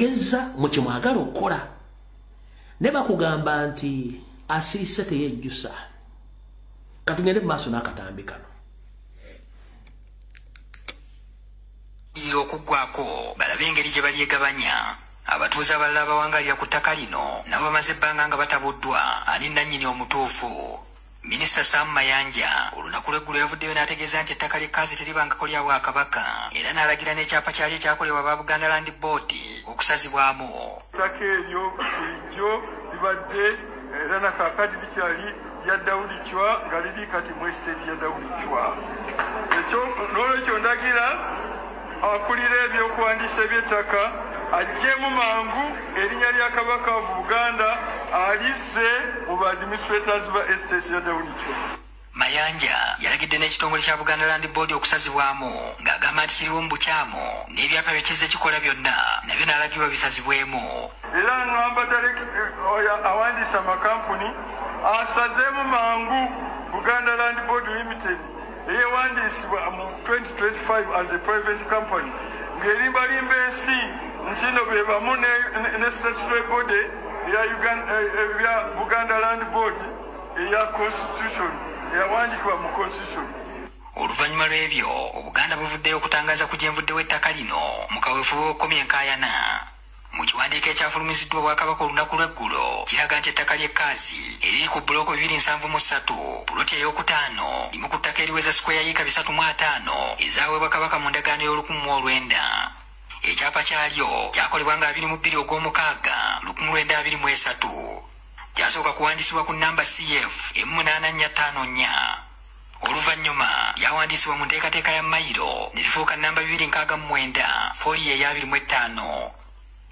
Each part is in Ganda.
mwegeza mu kimwagala okukola ne bakugamba nti asirise teyejjusa katugende mu maaso n'akatambi kano okuggwako balabe engeri gye balyegabanya abatuuze abalala bawangalira ku ttaka lino nabo bamaze ebbanga nga batabuddwa ani nannyini omutuufu. Minisita Sam Mayanja olunaku lw'eggulo yavuddeyo n'ategeeza nti ettaka ly'ekkazi teribangako lya Bwakabaka era n'alagira n'ekyapa kyali ekyakolebwa ba Buganda Land Board okusazibwamu. Ettaka eryo bulijjo libadde era nakaakati likyali lya Daudi Chwa nga liri kati mu estate ya Daudi Chwa. N'olwekyo ndagira akulira ebyokuwandiisa by'ettaka ajjemu mangu erinnya lya Kabaka wa Buganda alize mu administrators ba estate ya Daudi Chwa. Mayanja yalagidde n'ekitongole kya Buganda Land Board okusazibwamu ng'agamba nti kiriwo mu bukyamu n'ebyapa byekize kikola byonna nabyo n'alagibwa bisazibwemu. Era ngamba awandiisa amakampuni asazeemu mangu Buganda Land Board Limited eyewandiisibwa mu 2025 as a private company ng'erimbalimba ensi nti no be bamu ne statutory body eya Buganda Land Board eya constitution eyawandikibwa mu constitution. Oluvannyuma lw'ebyo Obuganda buvuddeyo okutangaza ku gyenvuddewo ettaka lino mu kaweefube w'okukomya enkaayana. Mu kiwandiiko ekyafulumiziddwa Obwakabaka olunaku lw'eggulo kiraga nti ettaka ly'ekkazi eriri ku buloko 273 puloti ey'okutaano limu ku ttaka eriweza sikweya yiika 305 ezaweebwa Kabaka mu ndagaano y'Olukumi ekyapa kyalyo kyakolebwa nga 22 Ogwomukaaga 1923 kyasooka kuwandiisibwa ku nnamba CF 8454. Oluvannyuma lyawandiisibwa mu nteekateeka ya Mayiro ne lifuuka nnamba 269 foli eya 25.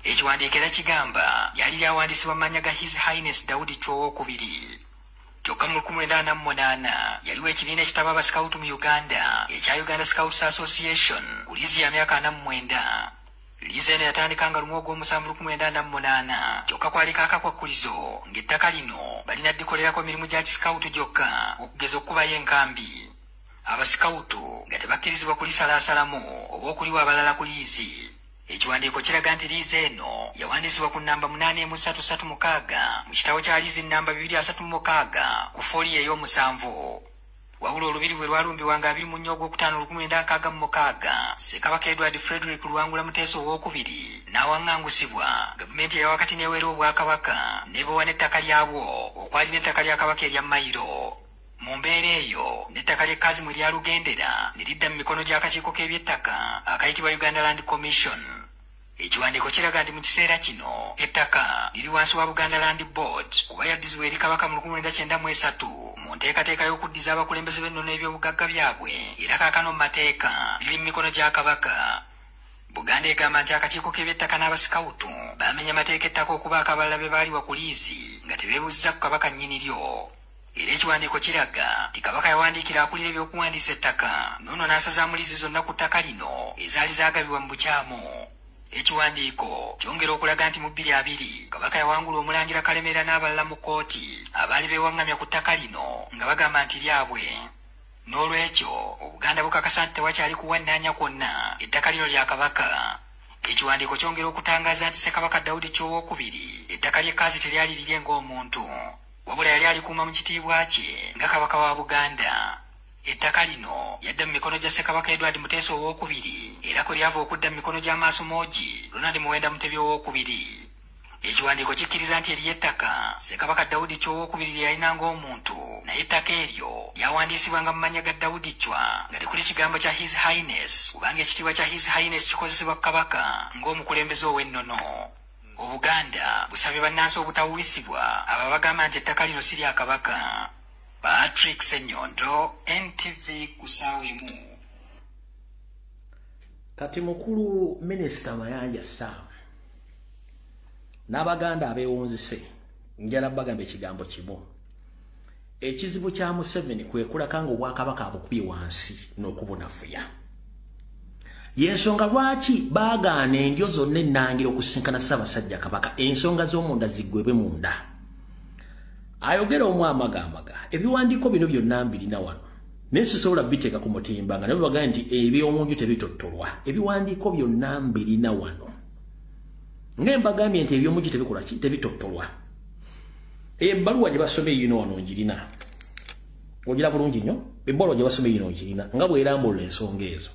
Ekiwandiiko era kigamba yali lyawandiisibwa mu mannya ga His Highness Daudi Chwa II. Kyokka mu 1988 yaliwo ekibiina ekitaba abasikawutu mu Uganda ekya Uganda Scouts Association ku liizi ya myaka 49. Liizi eno yatandika nga 1 Ogw'omusanvu 1948 kyokka kwaliko akakwakkulizo ng'ettaka lino balina ddikolerako mirimu gya kisikawutu gyokka okugeza okukubayo enkambi. Abasikawutu nga tebakkirizibwa kulisalaasalamu oba okuliwa abalala ku liizi. Ekiwandiiko kiraga nti liizi eno yawandiisibwa ku nnamba 8336 mu kitabo kya liizi nnamba 236 ku foli ey'omusanvu. Wabula olubiri bwe lwalumbibwa nga 24 Ogwokutaano 1966 Ssekabaka Edward Frederick Luwangula Muteesa II n'awaŋŋangusibwa gavumenti eya wakati n'eweera Obwakabaka n'ebowa n'ettaka lyabwo okwali n'ettaka lya Kabaka erya Mayiro. Mu mbeera eyo n'ettaka ly'ekkazi mwe lyalugendera ne lidda mu mikono gy'akakiiko k'eby'ettaka akayitibwa Uganda Land Commission. Ekiwandiiko kiraga nti mu kiseera kino ettaka liri wansi wa Buganda Land Board kuba yaddizibwa eri Kabaka mu 1993 mu nteekateeka y'okuddiza abakulembeze b'ennono eby'obugagga byabwe era kaakano mu mateeka liri mu mikono gya Kabaka. Buganda egamba nti akakiiko k'eby'ettaka n'abasikawutu baamenya amateeka ettaka okubaako abalala be baaliwa ku liizi nga tebeebuuziza ku Kabaka nnyini lyo. Era ekiwandiiko kiraga nti Kabaka yawandiikira akulira ebyokuwandiisa ettaka n'ono n'asazaamu liizi zonna ku ttaka lino ezaali zaagabibwa mu bukyamu. Ekiwandiiko kyongera okulaga nti mu 2020 Kabaka yawangula Omulangira Kalemeera n'abalala mu kkooti abaali beewaŋŋamya ku ttaka lino nga bagamba nti lyabwe. N'olwekyo Obuganda bukakasa nti tewakyali kuwannaanya kwonna ettaka lino lya Kabaka. Ekiwandiiko kyongera okutangaza nti Ssekabaka Daudi Chwa II ettaka ly'ekkazi teryali lirye ng'omuntu wabula yali alikuuma mu kitiibwa kye nga Kabaka wa Buganda. Ettaka lino yadda mu mikono gya Ssekabaka Edward Muteesa II era kwe lyava okudda mu mikono gya Maasumoogi Ronald Muwenda Mutebi II. Ekiwandiiko kikkiriza nti eriyo ettaka Ssekabaka Daudi Chwa II lye yalina ng'omuntu naye ettaka eryo lyawandiisibwanga mu mannya ga Daudi Chwa nga tekuli kigambo kya His Highness kubanga ekitiibwa kya His Highness kikozesebwa Kabaka ng'omukulembeze ow'ennono. Obuganda busabye bannansi obutawulisibwa abo bagamba nti ettaka lino si lya Kabaka. Patrick Senyondo, NTV Kusawemu. Kati mukulu Minisita Mayanja Sam n'Abaganda abeewunzise njala bagamba ekigambo kimu. Ekizibu kya Museveni kwe kulakanga Obwakabaka abukubye wansi n'okubunafuya. Yensonga lwaki baagaana endyo zonna ennangiro okusinkana Ssaabasajja Kabaka ensonga z'omunda ziggwebwe munda. Ayogera omwamagamaga ebiwandiiko bino byonna mbirina wano nesobola biteeka ku mutimba nga nabo bagamba nti eby'omunju tebitottolwa. Ebiwandiiko byonna mbirina wano ngembagambye nti ebyomugi tebikola ki tebitottolwa ebbaluwa gye basomye yino wano ngirina ogira bulungi nnyo ebbaluwa gye basomye yino ngirina nga bwerambulula ensonga ezo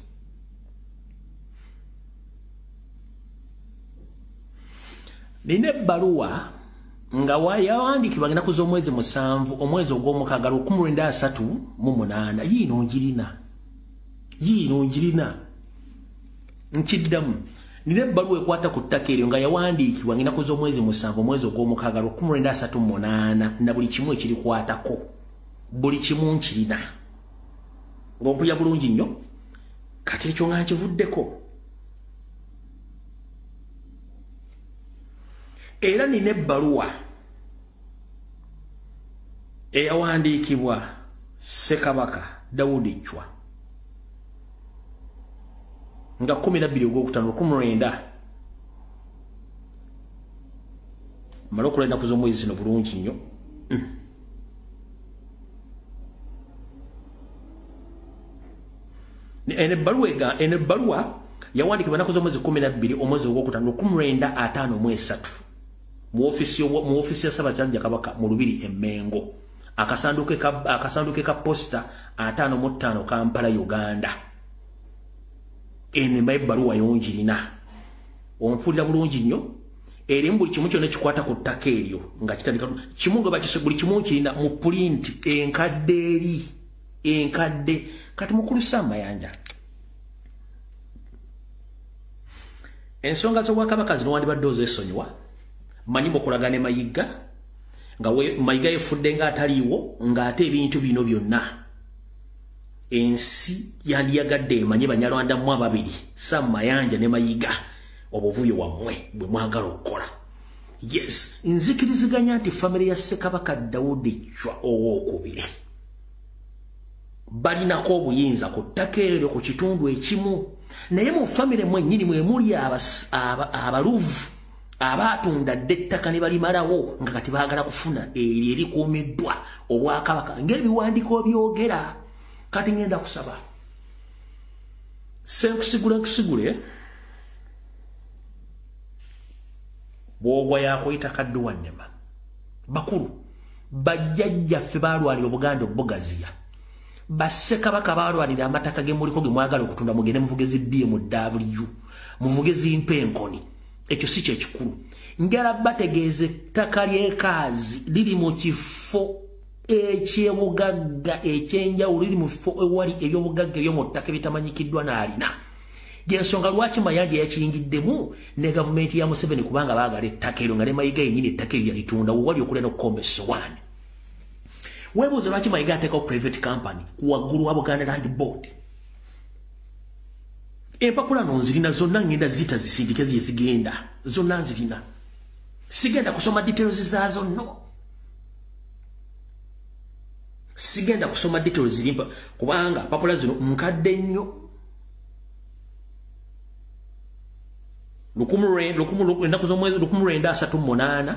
nina ebbaluwa nga yawandiikibwa ngenda kuza omwezi 7 omwezi ogw'omukaaga 1938 yiino ngirina nkiddamu nina ebbaluwa ekwata ku ttaka eryo nga yawandiikibwa ngenda kuza omwezi 7 omwezi ogw'omukaaga 1938 na buli kimu ekirikwatako buli kimu nkirina ng'ompulya bulungi nnyo kati ekyo nga nkivuddeko era nina ebbaluwa eyawandiikibwa Ssekabaka Daudi Chwa nga 12 ogwokutaano 19 mala okulenda kuza omwezi zino bulungi nnyo ene ebbaluwa yawandiikibwa nakuza omwezi 12 omwezi ogwokutaano 1953 mu ofisi ya Ssaabasajja Kabaka mu Lubiri Emmengo akasanduke ka posta 55 Kampala Uganda ene ebbaluwa yongirina ompulira bulungi nnyo eri buli kimu kyonna kikwata ku ttaka eryo nga kitandika kimu nga bakise buli kimu kirina mu print enkadde eri enkadde kati mukulu Saamayanja ensonga z'Obwakabaka zino wandibadde ozesonyiwa manyi mukulagane Mayiga nga Mayiga yefudde nga ataliiwo ng'ate ebintu bino byonna ensi yandiyagadde emanye Banyarwanda mu ababiri Saamayanja ne Mayiga obuvuyo wammwe bwe mwagala okukola yes nzikiriziganya nti family ya Ssekabaka Daudi Chwa owookubiri balinako obuyinza ku ttaka eryo ku kitundu ekimu naye mu family mwennyini mwe muli abaluvu abatunda ettaka ne balimalawo nga kati baagala kufuna eri erikuumiddwa Obwakabaka ng'ebiwandiiko byogera kati ngenda kusaba senkusigule bwogwa yakuyita kadduwa nnema bakulu bajjajjaffe baalwalira Obuganda obugaziya Bassekabaka baalwalira amataka ge muliko ge mwagala okutunda mugende muvuge ziddiye mu W muvuge zimpenkoni ekyo si kyekikulu njala bategeeze ettaka ly'ekaazi liri mu kifo eky'obugagga ekyenjawulo liri mu kifo ewali eby'obugagga eby'omu ttaka ebitamanyikiddwa n'alina gyensonga lwaki Mayanja yakiyingiddemu ne gavumenti ya Museveni kubanga baagala ettaka eryo nga ne Mayiga yennyini ettaka eryo yalitunda wewali okulya n'okukomba essowaani weebuuza lwaki Mayiga ateekawo private company waggulu wa Buganda Land Board empapula no nzirina zonna ngenda zita zisindike zigenda zonna nzirina sigenda kusoma details zaazo no sigenda kusoma details zirimpa kubanga papula zino nkadde nnyo ennaku z'omwezi 1938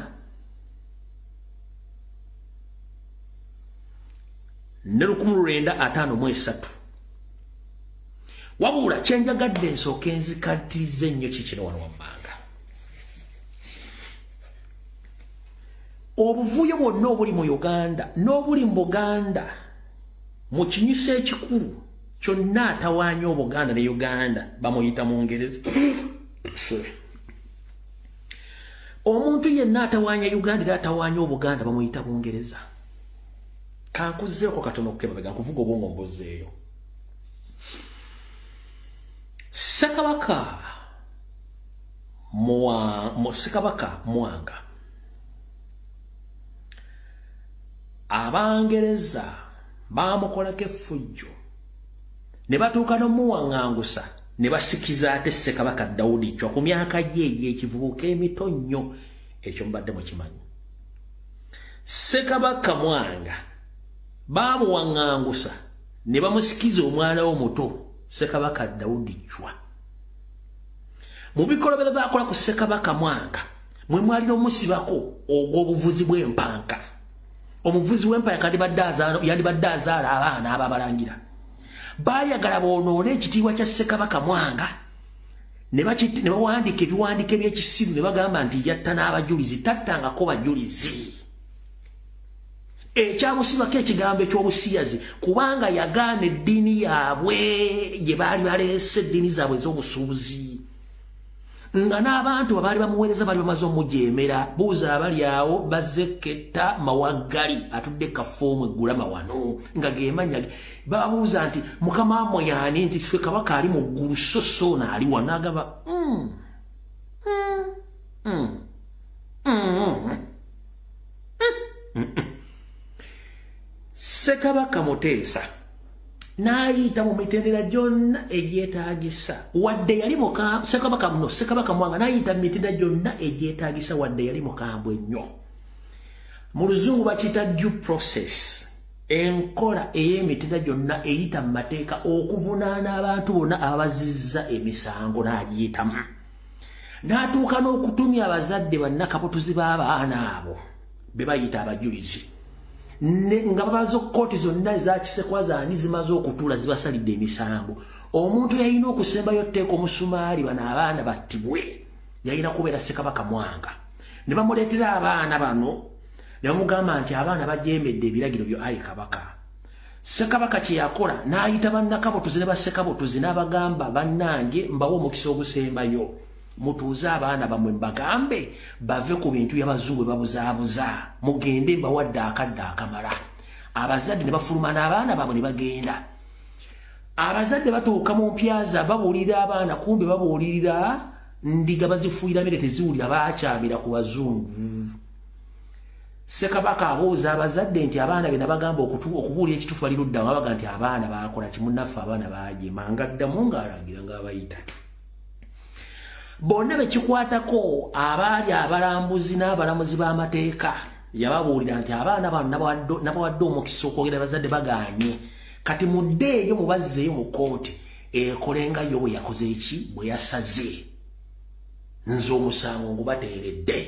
ne 1953 wabula kyenjagadde nsooke nzikattize ennyo kikino wano wammanga obuvuyo bwonna obuli mu Uganda n'obuli mu Buganda mu kinyusa ekikulu kyonna atawaanya Obuganda ne Uganda bamuyita mu Ngereza omuntu yenna atawaanya Uganda era atawaanya Obuganda bamuyita Bungereza kankuzeeko katono okukebabega nkuvuga obwongo mbozzeeyo Ssekabaka Mwanga Abangereza bamukolako effujjo ne batuuka n'omuwaŋŋangusa ne basikiza ate Ssekabaka Daudi Chwa ku myaka gye egy'ekivubuka emito nnyo ekyo mbadde mukimanyi Ssekabaka Mwanga bamuwaŋŋangusa ne bamusikiza omwana w'omuto Ssekabaka Daudi Chwa mu bikolobero baakola ku Ssekabaka Mwanga mwe mwalina omusibako ogw'obuvuzi bw'empanka omuvuzi w'empanka yandibadde azaala abaana ababalangira baayagala boonoona ekitiibwa kya Ssekabaka Mwanga ne bawandiika ebiwandiiko eby'ekisiru ne bagamba nti yatta n'abajulizi tattangako bajulizi ekyamusibako ekigambo ekyobusiyazi kubanga yagaana eddiini yaabwe gye baali baleese eddiini zaabwe ez'obusuubuzi nga n'abantu abaali bamuweereza bali bamaze omujeemera buuza abali awo bazeketta mawaggali atudde kafoomu eggulama wano nga gemanya babuuza nti mukama wamwe yaani nti ffe kabaka ali mu ggulu so naali wano agamba Ssekabaka Muteesa n'ayita mu mitendera gyonna egyetaagisa wadde yali mukambwe Ssekabaka Mwanga n'ayita mu mitendera gyonna egyetaagisa wadde yali mukambwe nnyo mu luzungu bakiyita due process enkola ey'emitendera gyonna eyita mu mateeka okuvunaana abantu bonna abazizza emisango n'agiyitamu n'atuuka n'okutumya abazadde bannakabutuzi b'abaana abo be bayita abajulizi nga babaze kooti zonna ezakisekwazaani zimaze okutuula zibasalidde emisango omuntu yalina okusembayo tteeka omusumaali bano abaana battibwe yalina kubeera Ssekabaka Mwanga ne bamuleetera abaana bano ne bamugamba nti abaana bajeemedde ebiragiro byo ayi kabaka Ssekabaka kye yakola n'ayita bannakabutuzi ne bassekabutuzi n'abagamba bannange mbawe omukisa ogusembayo mutuuze abaana bamwe mbagambe bave ku bintu by'abazungu babuzaabuza mugende mbawadde akadde akamala abazadde ne bafuluma n'abaana baabwe ne bagenda abazadde batuuka mu mpyaza babuulirira abaana kumbe babuulirira ndiga bazifuuyira mere teziwulira baakyamira ku bazungu Ssekabaka abuuza abazadde nti abaana be nabagamba okubuulira ekituufu bali luddamu abaga nti abaana baakola kimunnaffe abaana baajema ngaddamu ng'alagira ng'abayita bonna bekikwatako abaali abalambuzi n'abalamuzi b'amateeka yababuulira nti abaana bano nabawadde omukisa okwogera bazadde bagaanye kati muddeeyo mubazzeeyo mu kooti ekolenga yo bwe yakoze eki bwe yasaze nze omusango ngubateeredde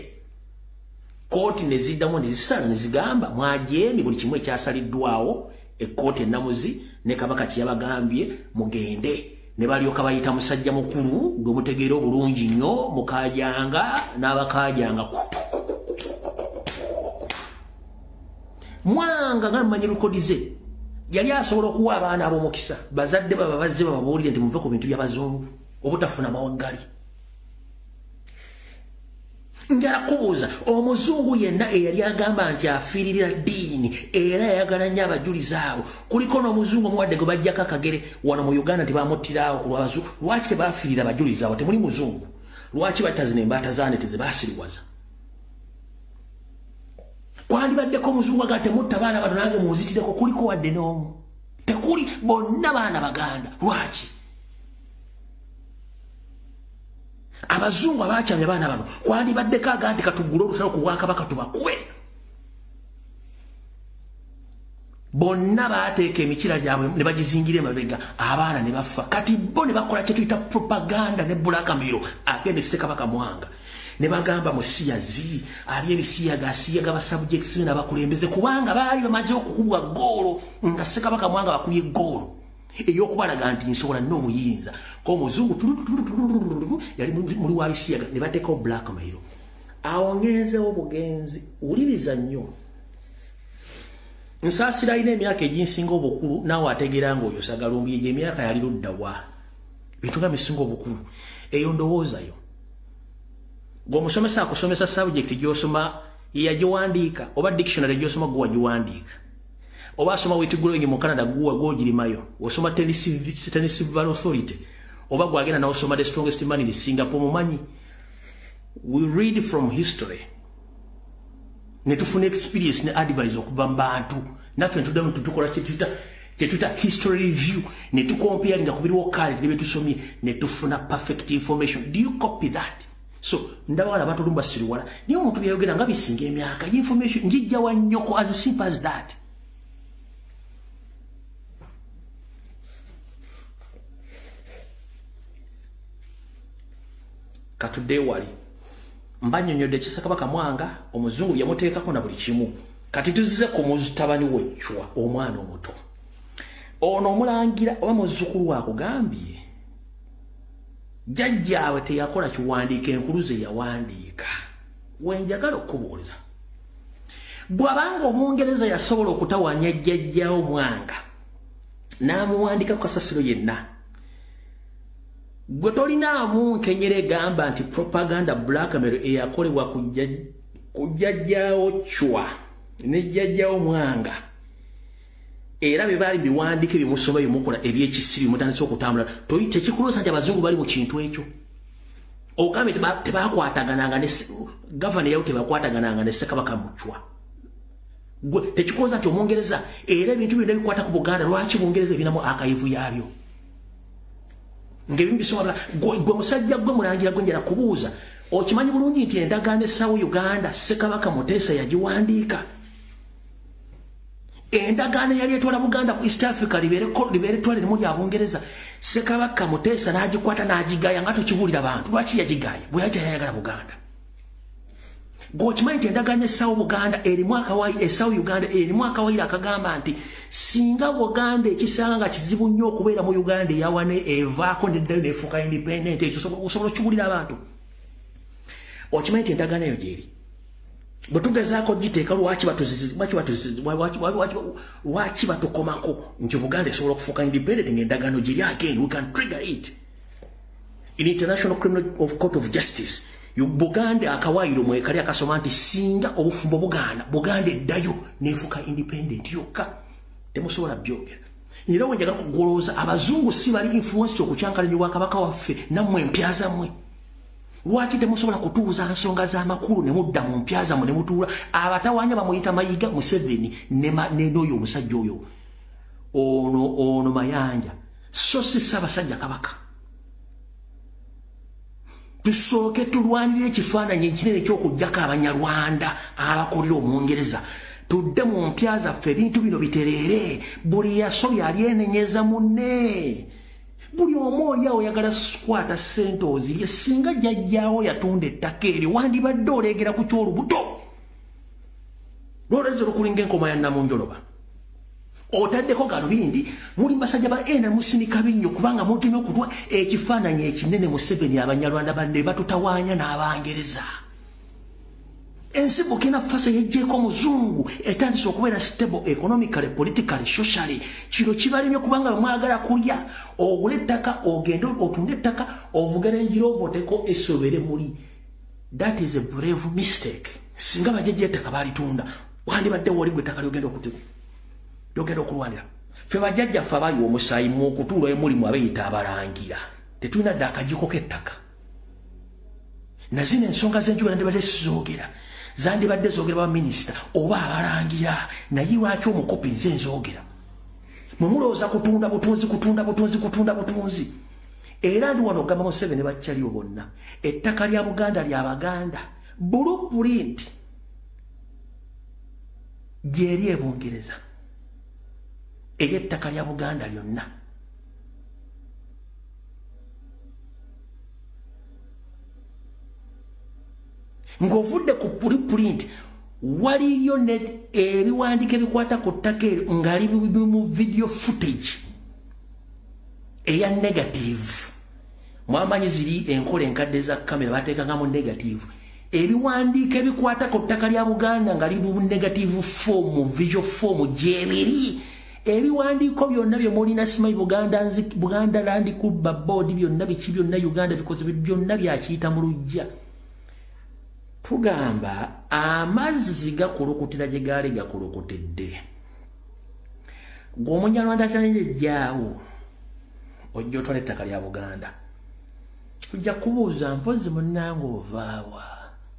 kooti ne ziddamu ne zisala ne zigamba mwajeemi buli kimu ekyasaliddwawo ekkooti ennamuzi ne kabaka kye yabagambye mugende ne balyoka bayita musajja mukulu gwemutegeera obulungi nnyo mukajanga n'abakajanga Mwanga nga mmanyi rekodi ze yali asobola okuwa abaana ab'omukisa bazadde baba bazze bababuulire nti muve ku bintu by'abazungu obutafuna mawaggali njala kubuuza omuzungu yenna eyali agamba nti afiirira ddiini era yayagala nnyo abajulizi abo kuliko n'omuzungu omuwadde gwe bajjako akagere wano mu Uganda tebamuttirawo ku lwabazungu lwaki tebaafiirira abajulizi abo temuli muzungu lwaki batazina embaata zaane tezibaasiriwaza kwandibaddeko omuzungu agala temutta baana bano nange muzitireko kuliko wadde n'omu tekuli bonna baana baganda lwaki abazungu abakyamya abaana bano kwandibaddeko aga nti katuggule olutalo ku Bwakabaka tubakube bonna baateeka emikira gyabwe ne bagizingira emabega abaana ne bafa kati bo ne bakola kye tuyita propaganda ne blackmail agende Ssekabaka Mwanga ne bagamba musiyazi ali ebisiyagasiyaga basubjects n'abakulembeze kubanga baali bamaze okukubwa ggoolo nga Ssekabaka Mwanga bakubye ggoolo ey'okubalaga nti nsobola nnyo omuyinza k'omuzungu yali muli wa bisiyaga ne bateekawo blackmail awo ngenzewo bugenzi wuliriza nnyo nsaasira alina emyaka eginsinga obukulu naawe ategeera ng'oyo sagalumbi egyo emyaka yali ludda wa bintu nga misinga obukulu eyo ndowoozayo gweomusomesa akusomesa subject gy'osoma yagiwandiika oba dictionary gy'osoma gwe wagiwandiika oba asoma wetigulo mu Canada guwa gwogirimayo osoma Tennessee Valley Authority oba gwagenda n'osoma the strongest man in Singapore mumanyi we read from history ne tufuna experience ne advice okuva mu bantu naffe ntuddamu tutukola kyetuta history review ne tukompare nga kubiriwo kale ne betusomye ne tufuna perfect information. Do you copy that? So ndaba wala batulumba siriwala niyo omuntu byayogera nga bisinga emyaka information njijja wa nnyoko as simple as that. Katudde wali mbanyonyodde Ssekabaka Mwanga omuzungu yamuteekako na buli kimu kati tuzize ku mutabani w'Echwa omwana omuto ono omulangira oba muzzukulu wakugambye jajjaawe teyakola kiwandiika enkuluze yawandiika. Wenjagala okubuuliza bw'abanga Omungereza yasobola okutawanya jjajjaawo Mwanga n'amuwandika ku kasasiro yenna, gwe tolinaamu nkenyera egamba nti propaganda blackmail eyakolebwa ku jjajjaawo Chwa ne jjajjaawo Mwanga era bye baali biwandiike bimusoma bimukola ebyekisiri mutandise okutambula, tekikulosa nti abazungu bali mu kintu ekyo. Ogambe tebakwatagananga ne gavana yawo tebakwatagananga ne Ssekabaka mu Chwa. Gwe tekikoza nti Omungereza era ebintu byonna bikwata ku Buganda, lwaki Bungereza ebinamu akayivu yabyo? Ngebimbisobola gwe musajja gwe mulangira gwe njala kubuuza, okimanyi bulungi nti endagaano essawo Uganda Ssekabaka Muteesa yagiwandiika. Endagaano yali etwala Buganda ku East Africa libeere twale limu lya Bungereza, Ssekabaka Muteesa n'agikwata n'agigaya nga tokibuulira bantu. Lwaki yagigaya? Bwe yajja yayagala Buganda. Gwokimanyi nti endagaano essawo Buganda erimu akawaayiro, essawo Uganda erimu akawaayiro akagamba nti singa Buganda ekisanga nga kizibu nnyo okubeera mu Uganda eyawane evaako neddayo neefuuka independent, ekyo osobola okibuulira abantu. Okimanyi nti endagaano eyo gyeri bwe tugezaako giteeka lwaki batukomako nti Buganda esobola okufuuka independent ng'endagaano giri again, we can trigger it in International Criminal Court of Justice. Buganda akawaayiro mwekali akasoma nti singa obufumbo Buganda eddayo neefuuka independent yokka, temusobola byogera. Era wenjagala kugolooza abazungu si bali influence okukyankalanya Obwakabaka waffe nammwe empya zammwe. Lwaki temusobola kutuuza nsonga z'amakulu ne mudda mu mpya zammwe ne mutuula? Abatawaanya bamuyita Mayiga, Museveni n'oyo omusajja oyo ono Mayanja, so si Ssaabasajja Kabaka. Tusooke tulwanire ekifaananyi ekinene eky'okuggyako Abanyarwanda abakolera Omungereza. Tudde mu mpya zaffe ebintu bino bitereere. Buli yasobya alyenenyeza munne. Buli omu oli awo oyagala kukwata ssente ozirye. Singa jjajjaawo yatunda ettaka eryo wandibadde oleegera ku ky'olubuto. Lwoleza olukulinga enkoma ya Namunjoloba. Otaddeko galubindi muli basajja ba musinika binnyo kubanga mutemye okutwa ekifaananyi ekinene Museveni Abanyarwanda banne batutawaanya n'Abangereza. Ensi Burkina Faso yejjeeko Muzungu etandise okubeera stable economically, politically, socially. Kino kibalimye kubanga bamwagala kulya. Ogula ettaka, ogende otunde ettaka, ovugera enjira ovooteko esobere muli. That is a brave mistake. Singa bajjajja ettaka balitunda wandibadde woli gwe ettaka lyogenda okutiko. Yogera okulwanira. Ffe bajjajjaffe abali omusaayi mu okutuula emulimu abeeyita abalangira. Tetulina dda akajiko k'ettaka. Na zino ensonga z'enjula ndibadde sizoogera. Zandibadde zoogera baminisita oba abalangira. Naye lwaki omukopi nze nzoogera? Mwe mulowooza kutunda butunzi. Era ndi wano ogamba Museveni bakyaliwo bonna. Ettaka lya Buganda lya Baganda. Blueprint gyeri e Bungereza. Ery'ettaka lya Buganda lyonna. Ng'ovudde ku blueprint waliyo ebiwandiiko ebikwata ku ttaka eryo nga libi mu video footage eya negative. Mwamanyi ziri enkola enkadde za kamera bateekangamu negative. Ebiwandiiko ebikwata ku ttaka lya Buganda nga libi mu negative form, mu visual form gyebiri. Ebiwandiiko byonna bye mulina simanyi Buganda Land Kubba Board byonna biki byonna Uganda bikoze byonna byakiyita mu luggya. Tugamba amazzi gakulukutira gye gaali gakulukutidde. Gw'Omunyarwanda kyalejjaawo ojja otwala ettaka lya Buganda. Tujja kubuuza mpozi munnange ovaawa.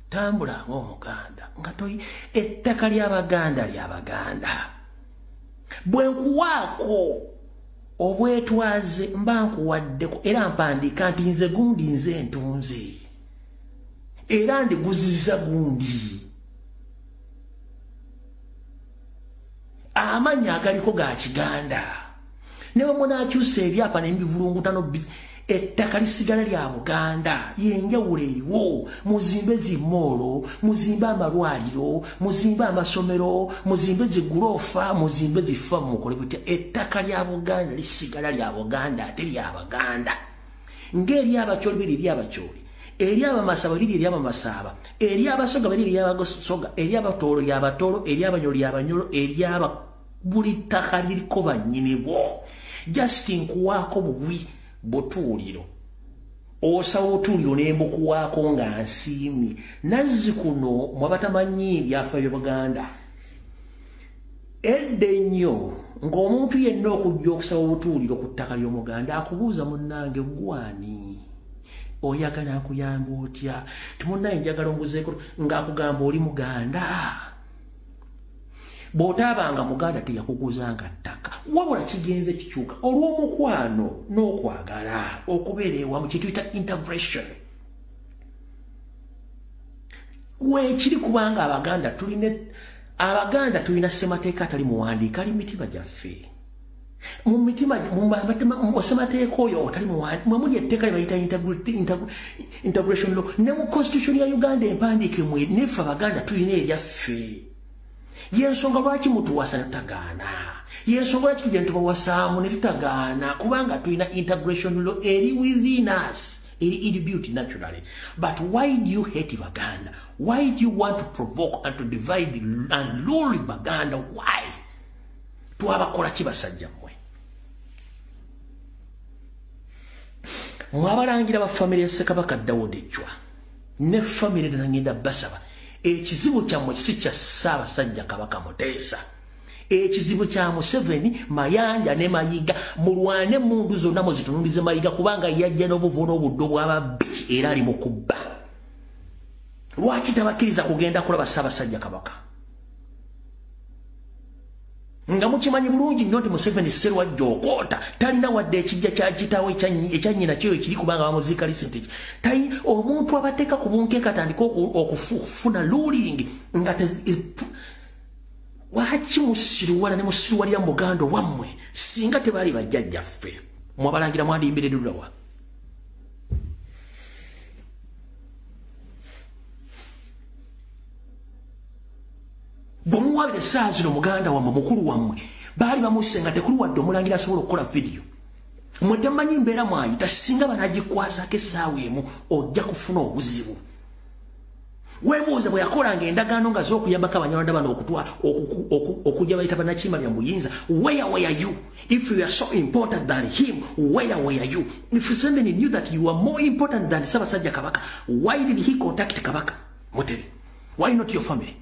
Tambula ng'Omuganda nga ettaka lya Baganda lya Baganda. Bwe nkuwaako obwetwaze mba nkuwaddeko era mpandiika nti nze gundi nze ntunze. Era ndiguziza gundi. Amanya agaliko ga Kiganda. Ne bwe munaakyusa ebyapa ne mbivulungutano ettaka lisigala lya Buganda. Yenjawulo eriwo. Muzimbe zimmoolo, muzimbe amalwaliro, muzimbe amasomero, muzimbe ziguloofa, muzimbe zifa mukole butya. Ettaka lya Buganda lisigala lya Buganda ate lya Baganda. ngeri abacholi biri abacholi eri abamasaba biri abamasaba eri abasoga biri abasoga eri abatolo yabatolo eri abanyoli abanyolo eri aba buli takali ko banyine bo just nkuwako buwi botuliro osawo tuliro nembo kuwako nga nsimi nazzi kuno mwabatamanyi byafa by'Buganda eddenyo ng'omuntu yenna okujja okusaba obutuliro ku ttaka ly'Omuganda akubuuza munnange gwani oyagala nkuyamba otya timunnaye njagala onguzeeko ng'akugamba oli Muganda bw'otaabanga Muganda teyakuguzanga ttaka wabula kigenze kikyuka olw'omukwano n'okwagala okubeera ewamu kye tuyita integration weekiri kubanga Abaganda tulina ssemateeka atali muwandiika ali mitima gyaffe mu mitima mu ssemateeka oyo otali muwandiika mwe muli etteeka lye bayita integration law ne mu constitution ya Uganda empandiike mwe neffe Abaganda tulina eryaffe yensonga lwaki mutuwasa ne tutagaana yensonga lwaki tujja ne tubawasaamu ne tutagaana kubanga tulina integration law eri within us eri inbuilt naturally. But why do you hate Baganda? Why do you want to provoke and to divide and lure Baganda? Why? Tuabakola kibasajja mwe mwabalangira ba family ya Ssekabaka Daudi Chwa ne family nangenda basaba ekizibu kyammwe si kya Ssaabasajja Kabaka Muteesa ekizibu kya Museveni Mayanja ne Mayiga mulwane mundu zonna muzitunulize Mayiga kubanga yajja n'obuvuno obuddo bw'ababbi era ali mu kubba lwaki tabakiriza kugenda kulaba Ssaabasajja Kabaka nga mukimanyi bulungi nnyo nti Museveni Sserwajja Okoota talina wadde ekijja kya kitaawe ekyannyina kyeyo kiri kubanga bamuziika lisenti tali omuntu abateeka ku bunkeeka atandika okufuna luling nga waki musiruwala ne musiruwalira mu Buganda wammwe singa tebaali bajjajjaffe mwabalangira mwadimbire Lulawa bw'omuwabire saa zino Muganda wammwe mukulu wammwe baali bamusse tekuli wadde omulangira asobola okukola video mmwe temumanyi mbeera mwayita singa banagikwasaako essaawa emu ojja kufuna obuzibu weebuuze bwe yakolanga endagaano nga z'okuyambako Abanyarwanda bano okujja bayita bannakima bya muyinza where were you if you are so important than him where were you if somebody knew that you are more important than Ssaabasajja Kabaka why did he contact Kabaka Mutebi why not your family?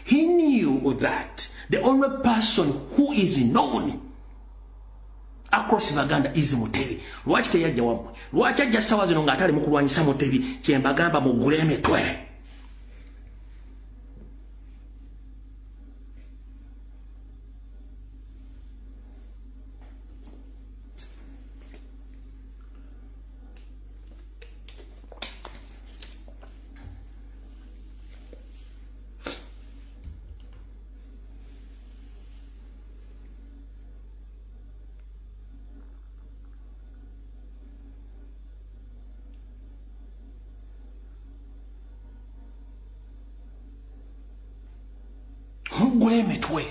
He knew that the only person who is known across Baganda is Mutebi. Lwaki teyajja wammwe? Lwaki ajja ssaawa zino ng'atali mu kulwanyisa Mutebi? Kye mbagamba muggule emitwe. Muggule emitwe.